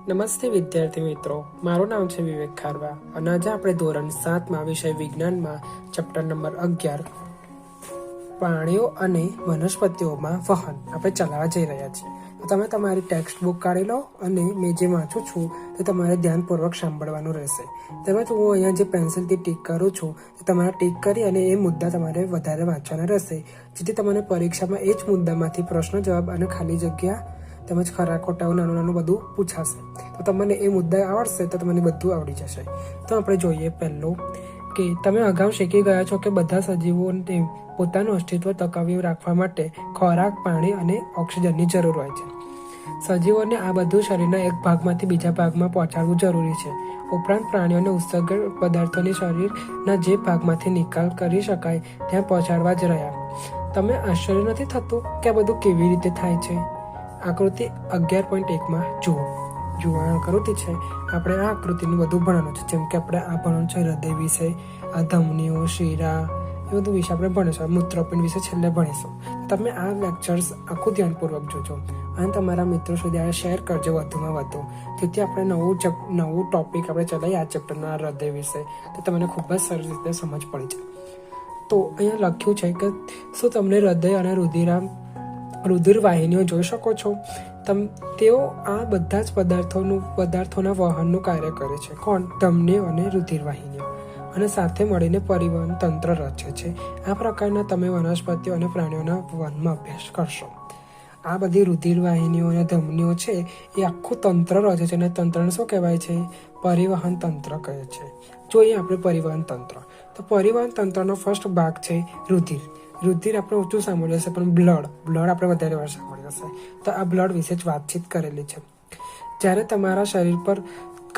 નમસ્તે વિદ્યાર્થી મિત્રો, મારું નામ છે વિવેક ખારવા અને આજે આપણે ધોરણ 7માં વિષય વિજ્ઞાનમાં ચેપ્ટર નંબર 11 પ્રાણીઓ અને વનસ્પતિઓમાં વહન આપણે ચલાવવા જઈ રહ્યા છીએ. તો તમે તમારી ટેક્સ્ટ બુક કાઢી લો અને મેં જે વાંચું છું તે તમારે ધ્યાનપૂર્વક સાંભળવાનું રહેશે. તેમજ હું અહીંયા જે પેન્સિલથી ટીક કરું છું તે તમારે ટીક કરી અને એ મુદ્દા તમારે વધારે વાંચવાના રહેશે, જેથી તમને પરીક્ષામાં એ જ મુદ્દામાંથી પ્રશ્ન જવાબ અને ખાલી જગ્યા તેમજ ખરા ખોટાઓ નાનું બધું પૂછાશે. તો તમને એ મુદ્દા આવડશે તો તમને બધું આવડી જશે. તો આપણે જોઈએ પહેલું કે તમે અગાઉ શીખી ગયા છો કે બધા સજીવોને પોતાનું અસ્તિત્વ ટકાવી રાખવા માટે ખોરાક, પાણી અને ઓક્સિજનની જરૂર હોય છે. સજીવોને આ બધું શરીરના એક ભાગમાંથી બીજા ભાગમાં પહોંચાડવું જરૂરી છે. ઉપરાંત પ્રાણીઓને ઉત્સર્જક પદાર્થોની શરીરના જે ભાગમાંથી નિકાલ કરી શકાય ત્યાં પહોંચાડવા જ રહ્યા. તમે આશ્ચર્ય નથી થતું કે આ બધું કેવી રીતે થાય છે? આકૃતિ 11.1માં જુઓ આ આકૃતિ છે. આપણે આ આકૃતિનું બધું ભણવાનું છે. જેમ કે આપણે આ ભણવાનું છે હૃદય વિશે, આ ધમનીઓ, શીરા, એ બધું વિશે આપણે ભણીશું. મૂત્રપિંડ વિશે છેલ્લે ભણીશું. તમે આ લેક્ચર્સ આખું ધ્યાનપૂર્વક જોજો અને તમારા મિત્રો સુધી આ શેર કરજો વધુમાં વધુ, જેથી આપણે નવું ટોપિક આપણે ચલાવીએ આ ચેપ્ટરના હૃદય વિશે તો તમને ખૂબ જ સરસ રીતે સમજ પડી જાય. તો અહીંયા લખ્યું છે કે શું તમને હૃદય અને રુધિર વાહિનીઓ જોઈ શકો છો? તેઓ આ બધા જ પદાર્થોના વહનનું કાર્ય કરે છે. કોણ? ધમનીઓ અને રુધિર વાહિનીઓ, અને સાથે મળીને પરિવહન તંત્ર રચે છે. આ પ્રકારના તમે વનસ્પતિઓ અને પ્રાણીઓના વહનમાં અભ્યાસ કરશો. આ બધી રુધિર વાહિનીઓ અને ધમનીઓ છે એ આખું તંત્ર રચે છે, અને તંત્રને શું કહેવાય છે? પરિવહન તંત્ર કહે છે. જોઈએ આપણે પરિવહન તંત્ર. તો પરિવહન તંત્રનો ફર્સ્ટ ભાગ છે રુધિર. રુધિર આપણે ઓછું સાંભળ્યું હશે, પણ બ્લડ આપણે વધારે વાર સાંભળ્યું હશે. તો આ બ્લડ વિશે જ વાતચીત કરેલી છે. જ્યારે તમારા શરીર પર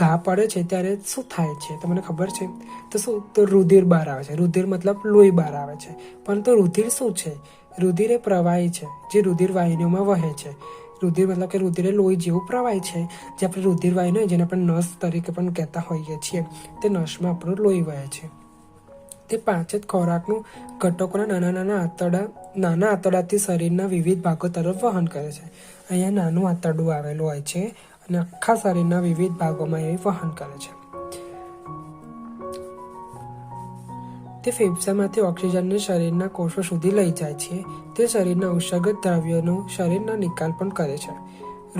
ઘા પડે છે ત્યારે શું થાય છે તમને ખબર છે? તો રુધિર બહાર આવે છે. રુધિર મતલબ લોહી બહાર આવે છે. પરંતુ રુધિર શું છે? રુધિર એ પ્રવાહી છે જે રુધિર વાહિનીઓમાં વહે છે. રુધિર મતલબ કે રુધિર એ લોહી જેવું પ્રવાહી છે, જે આપણે રુધિર વાહિની જેને આપણે નસ તરીકે પણ કહેતા હોઈએ છીએ, તે નસમાં આપણું લોહી વહે છે. તે 5 જ ખોરાકનું ઘટકોના નાના આંતરડાથી શરીરના વિવિધ ભાગો તરફ વહન કરે છે. અહીંયા નાનું આંતરડું આવેલું હોય છે અને આખા શરીરના વિવિધ ભાગોમાં એ વહન કરે છે. તે ફેફસામાંથી ઓક્સિજનને શરીરના કોષો સુધી લઈ જાય છે. તે શરીરના ઉત્સર્ગત દ્રવ્યોનો શરીરના નિકાલ પણ કરે છે.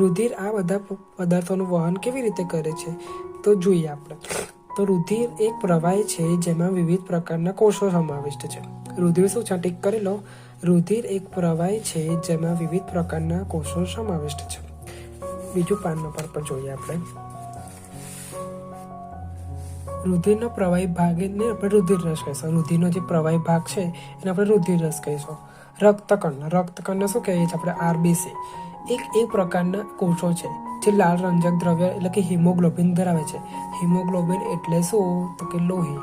રુધિર આ બધા પદાર્થોનું વહન કેવી રીતે કરે છે તો જોઈએ આપણે. તો રુધિર એક પ્રવાહી છે જેમાં વિવિધ પ્રકારના કોષો સમાવિષ્ટ છે. રુધિર શું છે? ટીક કરી લો. રુધિર એક પ્રવાહી છે જેમાં વિવિધ પ્રકારના કોષો સમાવિષ્ટ છે. બીજું પાન નંબર પર જોઈએ આપણે. રુધિરનો પ્રવાહી ભાગને આપણે રુધિર રસ કહીશું. રુધિરનો જે પ્રવાહી ભાગ છે એને આપણે રુધિર રસ કહીશું. રક્તકણને શું કહીએ છીએ આપણે? આરબીસી. એક પ્રકારના કોષો છે જે લાલ રંજક દ્રવ્ય એટલે કે હિમોગ્લોબિન ધરાવે છે. હિમોગ્લોબિન એટલે શું? તો કે લોહી.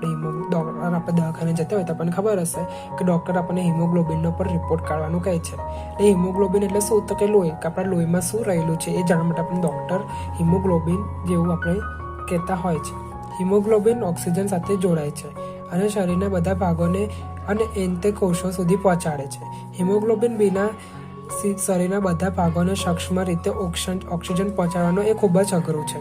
આપણે દવાખાને જતા હોય તો આપણને ખબર હશે કે ડૉક્ટર આપણને હિમોગ્લોબિનનો પર રિપોર્ટ કાઢવાનું કહે છે. એટલે હિમોગ્લોબિન એટલે શું? તો કે લોહી. કે આપણા લોહીમાં શું રહેલું છે એ જાણવા માટે આપણને ડૉક્ટર હિમોગ્લોબિન જેવું આપણે કહેતા હોય છે. હિમોગ્લોબિન ઓક્સિજન સાથે જોડાય છે અને શરીરના બધા ભાગોને અને અંતે કોષો સુધી પહોંચાડે છે. હિમોગ્લોબિન વિના શરીરના બધા ભાગોને સક્ષમ રીતે ઓક્સિજન પહોંચાડવાનો એ ખૂબ જ અઘરું છે.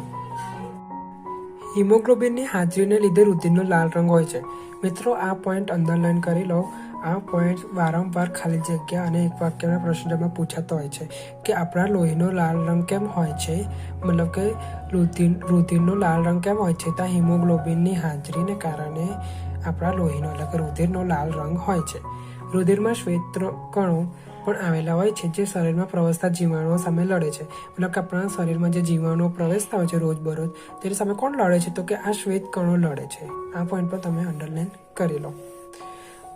હિમોગ્લોબિનની હાજરીને લીધે રુધિરનો લાલ રંગ હોય છે. મિત્રો, આ પોઈન્ટ અંડરલાઈન કરી લો. આ પોઈન્ટ વારંવાર ખાલી જગ્યા અને એક વાક્યના પ્રશ્નમાં પૂછાતો હોય છે કે આપણા લોહીનો લાલ રંગ કેમ હોય છે? મતલબ કે રુધિરનો લાલ રંગ કેમ હોય છે? તો હિમોગ્લોબિનની હાજરીને કારણે આપણા લોહીનો એટલે કે રુધિરનો લાલ રંગ હોય છે. રુધિરમાં શ્વેત કણો પણ આવેલા હોય છે જે શરીરમાં પ્રવેશતા જીવાણુઓ સામે લડે છે. મતલબ કે આપણા શરીરમાં જે જીવાણુઓ પ્રવેશતા હોય છે રોજબરોજ, તેની સામે કોણ લડે છે? તો કે આ શ્વેત કણો લડે છે. આ પોઈન્ટ પર તમે અંડરલાઈન કરી લો.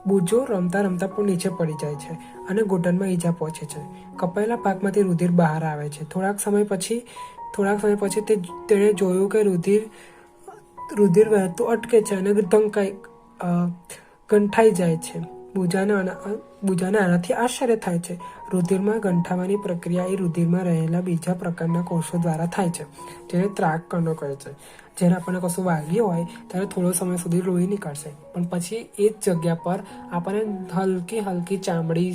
બુજો રમતા પણ નીચે પડી જાય છે અને ઘૂંટણમાં ઈજા પહોંચે છે. કપાયેલા ભાગમાંથી રુધિર બહાર આવે છે. થોડાક સમય પછી તેણે જોયું કે રુધિર વહેતું અટકે છે અને ગંઠાઈ જાય છે. બુજાને આનાથી આશ્ચર્ય થાય છે. રુધિરમાં ગંઠાવાની પ્રક્રિયા એ રુધિરમાં રહેલા બીજા પ્રકારના કોષો દ્વારા થાય છે, જેને ત્રાક કણો કહે છે. જ્યારે આપણને કશું વાગ્યું હોય ત્યારે થોડો સમય સુધી લોહી નીકળશે, પણ પછી એ જ જગ્યા પર આપણને હલકી ચામડી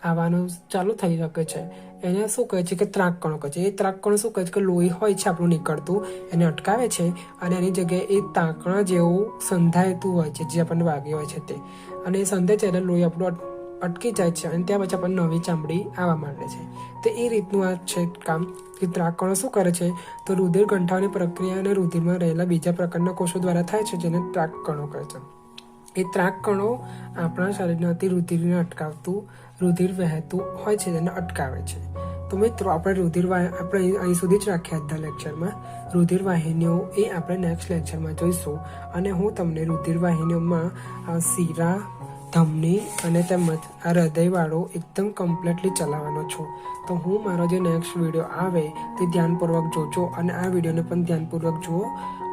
આવવાનું ચાલુ થઈ શકે છે. એને શું કહે છે કે ત્રાકકણો કહે છે. એ ત્રાકકણો શું કહે છે કે લોહી હોય છે આપણું નીકળતું, એને અટકાવે છે અને એની જગ્યાએ એ તાંકણા જેવું સંધાયેતું હોય છે જે આપણને વાગ્યું હોય છે તે, અને એ સંધે છે એટલે લોહી આપણું અટકી જાય છે અને ત્યાં પછી આપણને નવી ચામડી આવવા માંડે છે. તો એ રીતનું આ છે કામ કે ત્રાકકણો શું કરે છે તો રુધિર ગંઠાવાની પ્રક્રિયા અને રુધિરમાં રહેલા બીજા પ્રકારના કોષો દ્વારા થાય છે જેને ત્રાકકણો કહે છે. એ ત્રાકકણો આપણા શરીરમાંથી રુધિરને અટકાવતું, રુધિર વહેતું હોય છે તેને અટકાવે છે. તો મિત્રો આપણે અહીં સુધી જ રાખીએ આજના લેક્ચરમાં. રુધિર વાહિનીઓ એ આપણે નેક્સ્ટ લેક્ચરમાં જોઈશું, અને હું તમને રુધિર વાહિનીઓમાં શીરા, ધમની અને તેમજ આ હૃદયવાળો એકદમ કમ્પ્લીટલી ચલાવવાનો છું. તો હું મારો જે નેક્સ્ટ વિડીયો આવે તે ધ્યાનપૂર્વક જોજો, અને આ વિડીયોને પણ ધ્યાનપૂર્વક જુઓ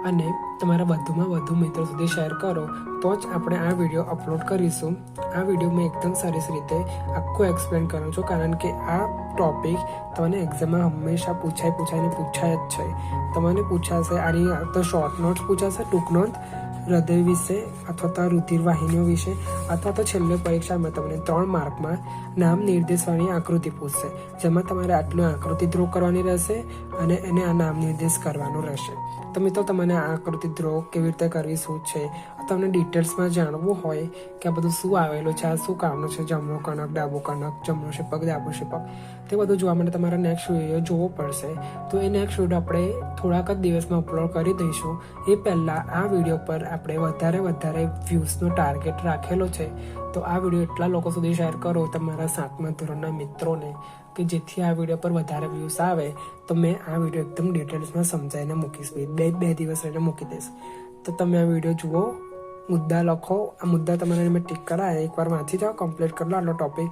અને તમારા વધુમાં વધુ મિત્રો સુધી શેર કરો, તો જ આપણે આ વિડીયો અપલોડ કરીશું. આ વિડીયો મેં એકદમ સરસ રીતે આખું એક્સપ્લેન કરું છું, કારણ કે આ ટોપિક તમને એક્ઝામમાં હંમેશા પૂછાય જ છે. તમને પૂછાશે આની તો શોર્ટ નોટ્સ પૂછાશે, ટૂંક નોંધ હૃદય વિશે અથવા તો રુધિર વાહિનીઓ વિશે, અથવા તો છેલ્લે પરીક્ષામાં તમને 3 માર્કમાં નામ નિર્દેશવાળી આકૃતિ પૂછશે, જેમાં તમારે આટલું આકૃતિ ડ્રો કરવાની રહેશે અને એને આ નામ નિર્દેશ કરવાનું રહેશે. તો મિત્રો તમને આ આકૃતિ ડ્રો કેવી રીતે કરવી, શું છે, તમને ડિટેલ્સમાં જાણવું હોય કે આ બધું શું આવેલું છે, આ શું કામનું છે, જમણો કણક, ડાબો કણક, જમણો શિપક, ડાબો શિપક, તે બધું જોવા માટે તમારે નેક્સ્ટ વિડીયો જોવો પડશે. તો એ નેક્સ્ટ વિડીયો આપણે થોડાક જ દિવસમાં અપલોડ કરી દઈશું. એ પહેલાં આ વિડીયો પર આપણે વધારે વ્યૂઝનો ટાર્ગેટ રાખેલો છે. તો આ વિડીયો એટલા લોકો સુધી શેર કરો તમારા 7મા ધોરણના મિત્રોને કે જેથી આ વિડીયો પર વધારે વ્યૂઝ આવે. તો મેં આ વિડીયો એકદમ ડિટેલ્સમાં સમજાવીને મૂકીશ, બે દિવસ રહીને મૂકી દઈશ. તો તમે આ વિડીયો જુઓ, મુદ્દા લખો, આ મુદ્દા તમારે મેં ટીક કરાય, એકવાર વાંચી જાઓ, કમ્પ્લીટ કરી લો આટલો ટોપિક,